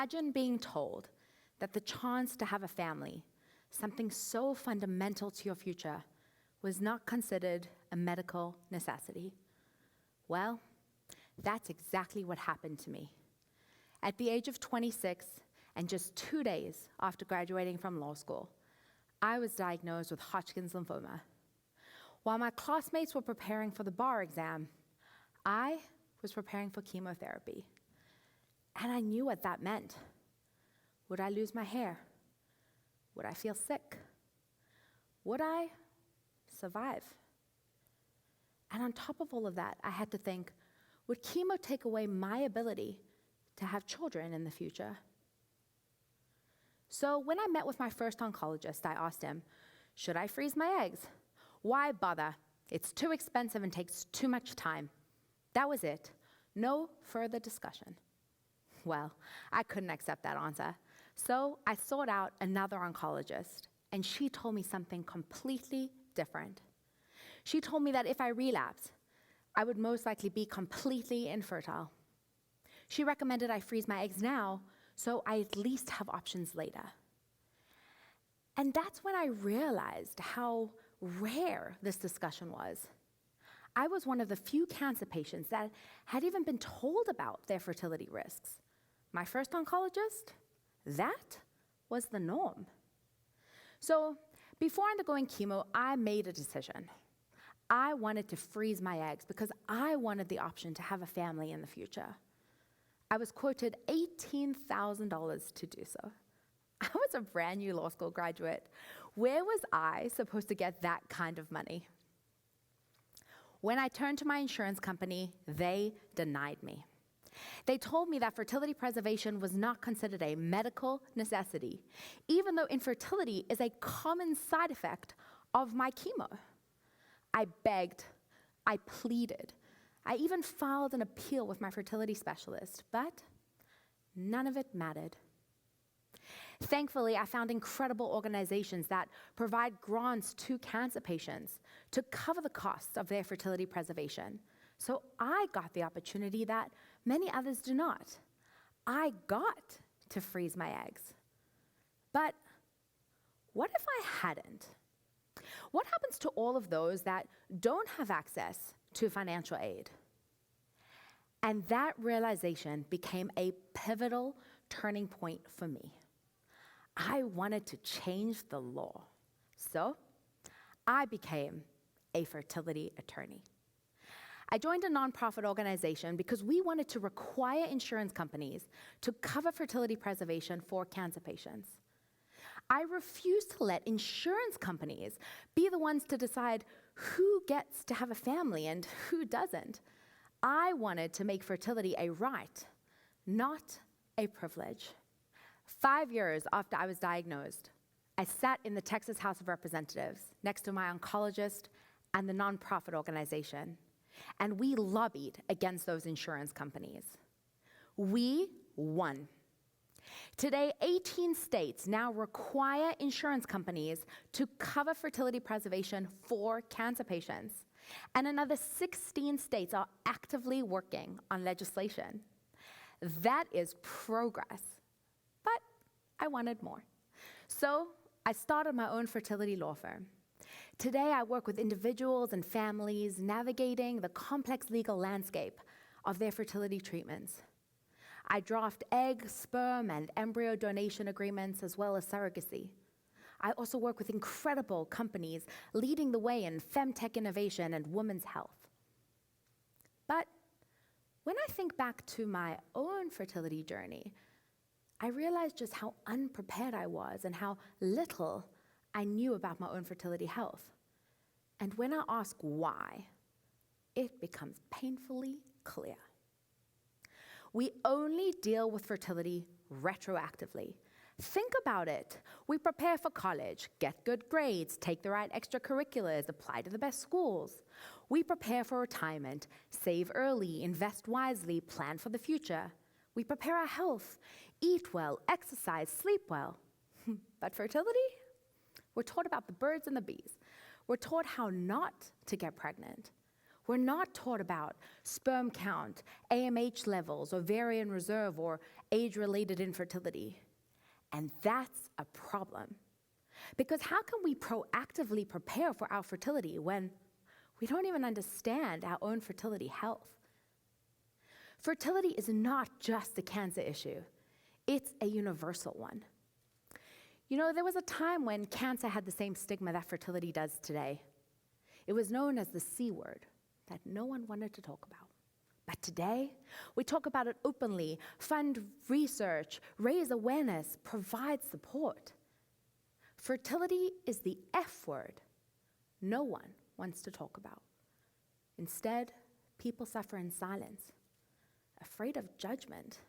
Imagine being told that the chance to have a family, something so fundamental to your future, was not considered a medical necessity. Well, that's exactly what happened to me. At the age of 26, and just 2 days after graduating from law school, I was diagnosed with Hodgkin's lymphoma. While my classmates were preparing for the bar exam, I was preparing for chemotherapy. And I knew what that meant. Would I lose my hair? Would I feel sick? Would I survive? And on top of all of that, I had to think, would chemo take away my ability to have children in the future? So when I met with my first oncologist, I asked him, should I freeze my eggs? Why bother? It's too expensive and takes too much time. That was it. No further discussion. Well, I couldn't accept that answer. So I sought out another oncologist, and she told me something completely different. She told me that if I relapse, I would most likely be completely infertile. She recommended I freeze my eggs now, so I at least have options later. And that's when I realized how rare this discussion was. I was one of the few cancer patients that had even been told about their fertility risks. My first oncologist, that was the norm. So before undergoing chemo, I made a decision. I wanted to freeze my eggs because I wanted the option to have a family in the future. I was quoted $18,000 to do so. I was a brand new law school graduate. Where was I supposed to get that kind of money? When I turned to my insurance company, they denied me. They told me that fertility preservation was not considered a medical necessity, even though infertility is a common side effect of my chemo. I begged, I pleaded, I even filed an appeal with my fertility specialist, but none of it mattered. Thankfully, I found incredible organizations that provide grants to cancer patients to cover the costs of their fertility preservation. So I got the opportunity that many others do not. I got to freeze my eggs. But what if I hadn't? What happens to all of those that don't have access to financial aid? And that realization became a pivotal turning point for me. I wanted to change the law. So I became a fertility attorney. I joined a nonprofit organization because we wanted to require insurance companies to cover fertility preservation for cancer patients. I refused to let insurance companies be the ones to decide who gets to have a family and who doesn't. I wanted to make fertility a right, not a privilege. 5 years after I was diagnosed, I sat in the Texas House of Representatives next to my oncologist and the nonprofit organization, and we lobbied against those insurance companies. We won. Today, 18 states now require insurance companies to cover fertility preservation for cancer patients, and another 16 states are actively working on legislation. That is progress, but I wanted more. So I started my own fertility law firm. Today, I work with individuals and families navigating the complex legal landscape of their fertility treatments. I draft egg, sperm, and embryo donation agreements, as well as surrogacy. I also work with incredible companies leading the way in femtech innovation and women's health. But when I think back to my own fertility journey, I realized just how unprepared I was and how little I knew about my own fertility health. And when I ask why, it becomes painfully clear. We only deal with fertility retroactively. Think about it. We prepare for college, get good grades, take the right extracurriculars, apply to the best schools. We prepare for retirement, save early, invest wisely, plan for the future. We prepare our health, eat well, exercise, sleep well. But fertility? We're taught about the birds and the bees. We're taught how not to get pregnant. We're not taught about sperm count, AMH levels, ovarian reserve, or age-related infertility. And that's a problem. Because how can we proactively prepare for our fertility when we don't even understand our own fertility health? Fertility is not just a cancer issue. It's a universal one. You know, there was a time when cancer had the same stigma that fertility does today. It was known as the C word that no one wanted to talk about. But today, we talk about it openly, fund research, raise awareness, provide support. Fertility is the F word no one wants to talk about. Instead, people suffer in silence, afraid of judgment.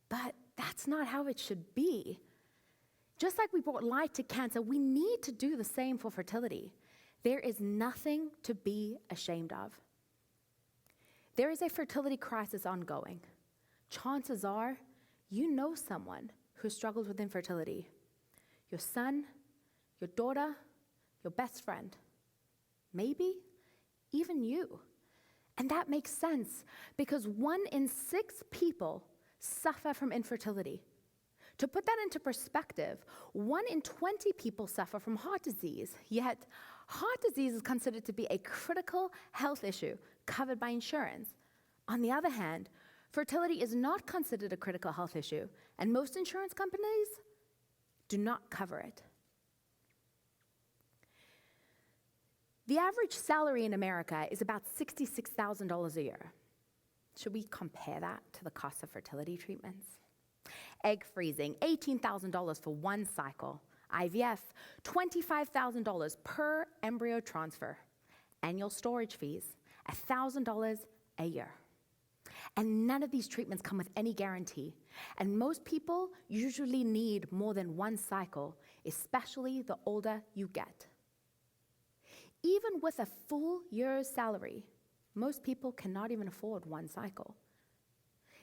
But that's not how it should be. Just like we brought light to cancer, we need to do the same for fertility. There is nothing to be ashamed of. There is a fertility crisis ongoing. Chances are you know someone who struggles with infertility. Your son, your daughter, your best friend, maybe even you. And that makes sense because 1 in 6 people suffer from infertility. To put that into perspective, 1 in 20 people suffer from heart disease, yet heart disease is considered to be a critical health issue covered by insurance. On the other hand, fertility is not considered a critical health issue, and most insurance companies do not cover it. The average salary in America is about $66,000 a year. Should we compare that to the cost of fertility treatments? Egg freezing, $18,000 for 1 cycle. IVF, $25,000 per embryo transfer. Annual storage fees, $1,000 a year. And none of these treatments come with any guarantee. And most people usually need more than 1 cycle, especially the older you get. Even with a full year's salary, most people cannot even afford 1 cycle.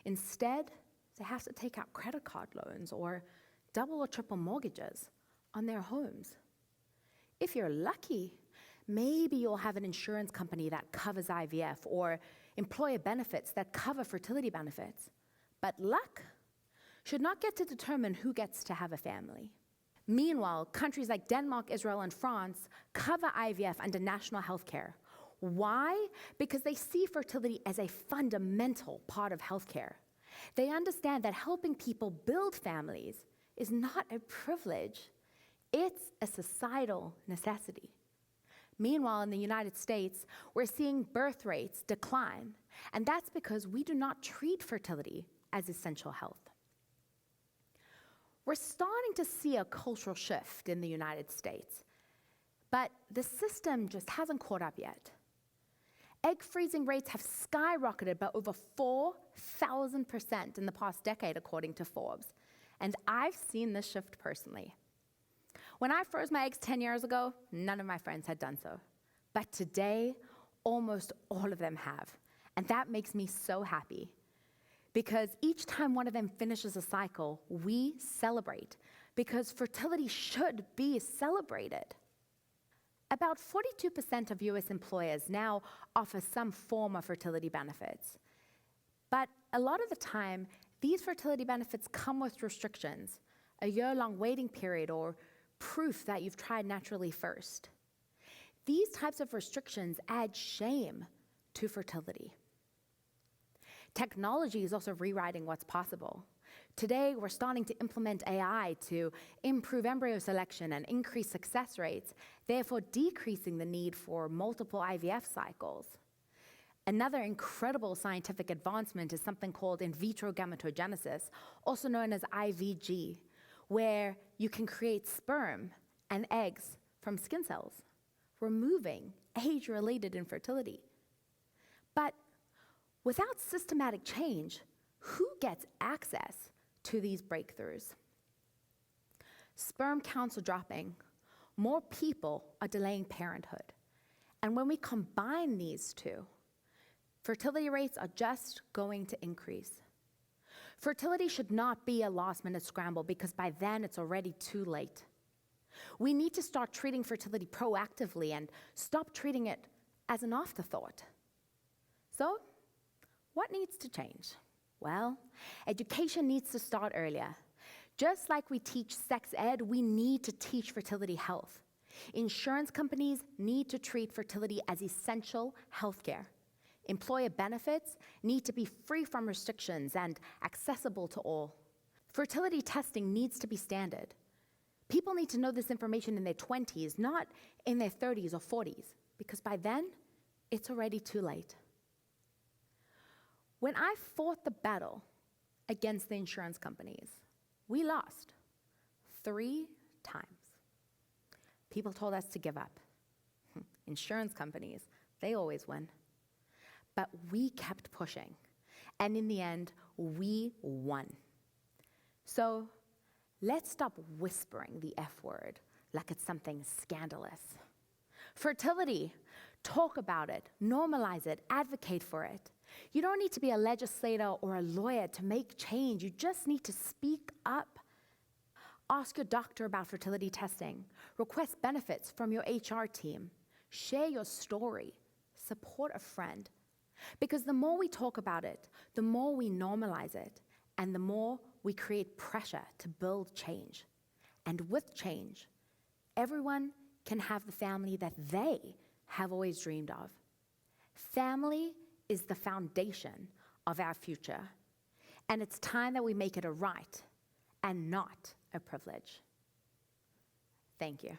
Instead, they have to take out credit card loans or double or triple mortgages on their homes. If you're lucky, maybe you'll have an insurance company that covers IVF or employer benefits that cover fertility benefits. But luck should not get to determine who gets to have a family. Meanwhile, countries like Denmark, Israel, and France cover IVF under national health care. Why? Because they see fertility as a fundamental part of healthcare. They understand that helping people build families is not a privilege, it's a societal necessity. Meanwhile, in the United States, we're seeing birth rates decline, and that's because we do not treat fertility as essential health. We're starting to see a cultural shift in the United States, but the system just hasn't caught up yet. Egg freezing rates have skyrocketed by over 4,000% in the past decade, according to Forbes. And I've seen this shift personally. When I froze my eggs 10 years ago, none of my friends had done so. But today, almost all of them have. And that makes me so happy. Because each time one of them finishes a cycle, we celebrate. Because fertility should be celebrated. About 42% of US employers now offer some form of fertility benefits. But a lot of the time, these fertility benefits come with restrictions, a year-long waiting period, or proof that you've tried naturally first. These types of restrictions add shame to fertility. Technology is also rewriting what's possible. Today, we're starting to implement AI to improve embryo selection and increase success rates, therefore decreasing the need for multiple IVF cycles. Another incredible scientific advancement is something called in vitro gametogenesis, also known as IVG, where you can create sperm and eggs from skin cells, removing age-related infertility. But without systematic change, who gets access to these breakthroughs? Sperm counts are dropping. More people are delaying parenthood. And when we combine these two, fertility rates are just going to increase. Fertility should not be a last-minute scramble because by then it's already too late. We need to start treating fertility proactively and stop treating it as an afterthought. So, what needs to change? Well, education needs to start earlier. Just like we teach sex ed, we need to teach fertility health. Insurance companies need to treat fertility as essential healthcare. Employer benefits need to be free from restrictions and accessible to all. Fertility testing needs to be standard. People need to know this information in their 20s, not in their 30s or 40s, because by then, it's already too late. When I fought the battle against the insurance companies, we lost 3 times. People told us to give up. Insurance companies, they always win. But we kept pushing, and in the end, we won. So let's stop whispering the F word like it's something scandalous. Fertility, talk about it, normalize it, advocate for it. You don't need to be a legislator or a lawyer to make change. You just need to speak up. Ask your doctor about fertility testing. Request benefits from your HR team. Share your story. Support a friend. Because the more we talk about it, the more we normalize it, and the more we create pressure to build change. And with change, everyone can have the family that they have always dreamed of. Family is the foundation of our future, and it's time that we make it a right and not a privilege. Thank you.